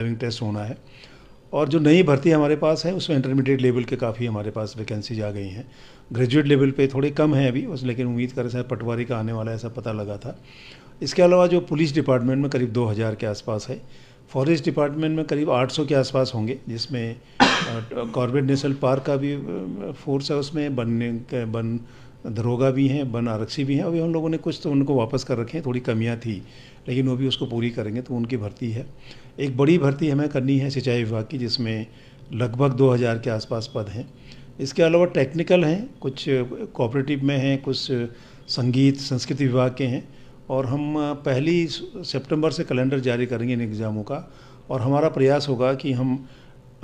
Driving test होना है। और जो नई भर्ती हमारे पास है उसमें इंटरमीडिएट लेवल के काफ़ी हमारे पास वैकेंसीज आ गई हैं। ग्रेजुएट लेवल पे थोड़े कम हैं अभी उस, लेकिन उम्मीद करें शायद पटवारी का आने वाला है, ऐसा पता लगा था। इसके अलावा जो पुलिस डिपार्टमेंट में करीब 2000 के आसपास है, फॉरेस्ट डिपार्टमेंट में करीब 800 के आसपास होंगे, जिसमें कॉर्बेट नेशनल पार्क का भी फोर्स है, उसमें वन दरोगा भी हैं, वन आरक्षी भी हैं। अभी हम लोगों ने कुछ तो उनको वापस कर रखे हैं, थोड़ी कमियां थी, लेकिन वो भी उसको पूरी करेंगे, तो उनकी भर्ती है। एक बड़ी भर्ती हमें करनी है सिंचाई विभाग की, जिसमें लगभग 2000 के आसपास पद हैं। इसके अलावा टेक्निकल हैं, कुछ कोऑपरेटिव में हैं, कुछ संगीत संस्कृति विभाग के हैं। और हम 1 सितंबर से कैलेंडर जारी करेंगे इन एग्ज़ामों का, और हमारा प्रयास होगा कि हम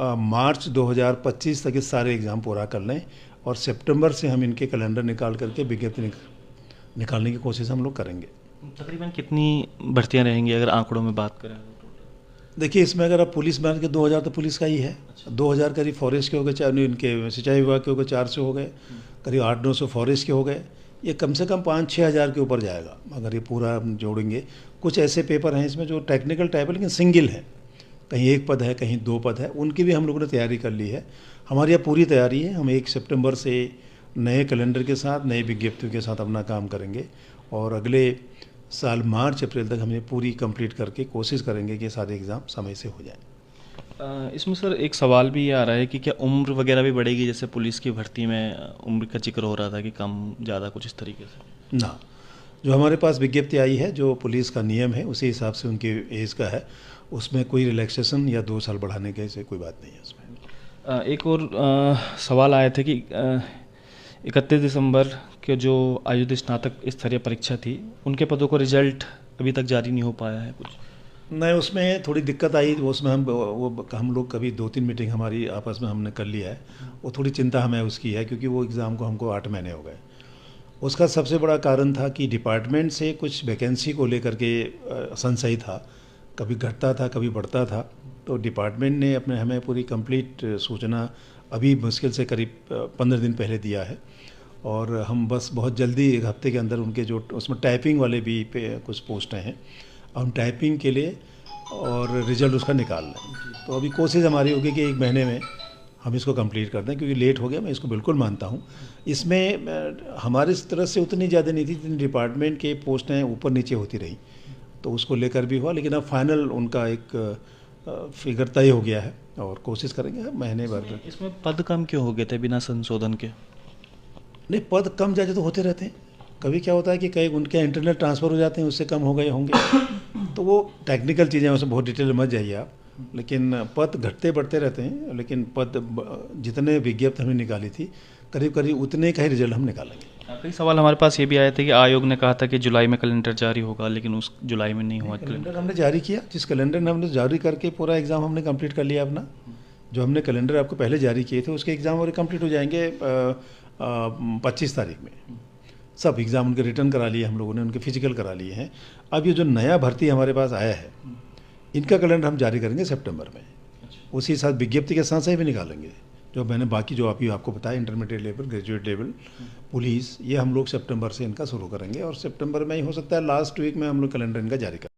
मार्च 2025 तक ये सारे एग्ज़ाम पूरा कर लें, और सितंबर से हम इनके कैलेंडर निकाल करके विज्ञप्ति निकालने की कोशिश हम लोग करेंगे। तकरीबन कितनी भर्तियां रहेंगी अगर आंकड़ों में बात करें? देखिए, इसमें अगर आप पुलिस मान के 2000 तो पुलिस का ही है। 2000 करीब फॉरेस्ट के हो गए, चाहे इनके सिंचाई विभाग के हो गए 400 हो गए, करीब 800-900 फॉरेस्ट के हो गए। ये कम से कम 5-6 हज़ार के ऊपर जाएगा अगर ये पूरा हम जोड़ेंगे। कुछ ऐसे पेपर हैं इसमें जो टेक्निकल टाइप है लेकिन सिंगल है, कहीं 1 पद है, कहीं 2 पद है, उनकी भी हम लोगों ने तैयारी कर ली है। हमारी अब पूरी तैयारी है। हम 1 सितंबर से नए कैलेंडर के साथ, नए विज्ञप्तियों के साथ अपना काम करेंगे, और अगले साल मार्च अप्रैल तक हम ये पूरी कंप्लीट करके कोशिश करेंगे कि सारे एग्ज़ाम समय से हो जाएं। इसमें सर एक सवाल भी ये आ रहा है कि क्या उम्र वगैरह भी बढ़ेगी? जैसे पुलिस की भर्ती में उम्र का जिक्र हो रहा था कि कम ज़्यादा कुछ इस तरीके से। ना, जो हमारे पास विज्ञप्ति आई है, जो पुलिस का नियम है उसी हिसाब से उनकी एज का है, उसमें कोई रिलैक्सेशन या 2 साल बढ़ाने के से कोई बात नहीं है उसमें। एक और सवाल आया था कि 31 दिसंबर के जो आयोजित स्नातक स्तरीय परीक्षा थी, उनके पदों को रिजल्ट अभी तक जारी नहीं हो पाया है कुछ? नहीं, उसमें थोड़ी दिक्कत आई। उसमें हम लोग कभी 2-3 मीटिंग हमारी आपस में हमने कर लिया है। वो थोड़ी चिंता हमें उसकी है, क्योंकि वो एग्ज़ाम को हमको 8 महीने हो गए। उसका सबसे बड़ा कारण था कि डिपार्टमेंट से कुछ वैकेंसी को लेकर के संशय था, कभी घटता था कभी बढ़ता था। तो डिपार्टमेंट ने हमें पूरी कंप्लीट सूचना अभी मुश्किल से करीब 15 दिन पहले दिया है, और हम बस बहुत जल्दी 1 हफ्ते के अंदर उनके जो उसमें टाइपिंग वाले भी पे कुछ पोस्टें हैं, हम टाइपिंग के लिए और रिजल्ट उसका निकाल लें। तो अभी कोशिश हमारी होगी कि 1 महीने में हम इसको कंप्लीट कर दें, क्योंकि लेट हो गया, मैं इसको बिल्कुल मानता हूँ। इसमें हमारे तरफ से उतनी ज़्यादा नहीं थी जितनी डिपार्टमेंट के पोस्टें ऊपर नीचे होती रही, तो उसको लेकर भी हुआ। लेकिन अब फाइनल उनका एक फिगर तय हो गया है, और कोशिश करेंगे महीने भर। इसमें पद कम क्यों हो गए थे बिना संशोधन के? नहीं, पद कम ज़्यादा तो होते रहते हैं। कभी क्या होता है कि कई उनके इंटरनेट ट्रांसफ़र हो जाते हैं, उससे कम हो गए होंगे। तो वो टेक्निकल चीज़ें, उसमें बहुत डिटेल में मत जाइए आप, लेकिन पद घटते बढ़ते रहते हैं। लेकिन जितने विज्ञप्ति हमने निकाली थी, करीब करीब उतने का ही रिजल्ट हम निकालेंगे। कई सवाल हमारे पास ये भी आए थे कि आयोग ने कहा था कि जुलाई में कैलेंडर जारी होगा, लेकिन उस जुलाई में नहीं हुआ। कैलेंडर हमने जारी किया, जिस कैलेंडर ने हमने जारी करके पूरा एग्ज़ाम हमने कंप्लीट कर लिया अपना। जो हमने कैलेंडर आपको पहले जारी किए थे उसके एग्ज़ाम और कंप्लीट हो जाएंगे 25 तारीख में। सब एग्ज़ाम उनके रिटर्न करा लिए हम लोगों ने, उनके फिजिकल करा लिए हैं। अब ये जो नया भर्ती हमारे पास आया है, इनका कैलेंडर हम जारी करेंगे सितंबर में। उसी साथ विज्ञप्ति के साथ साथ भी निकालेंगे। जो मैंने बाकी जो आपको बताया, intermediate level, graduate level, police, ये हम लोग सितंबर से इनका शुरू करेंगे, और सितंबर में ही हो सकता है लास्ट वीक में हम लोग कैलेंडर इनका जारी करें।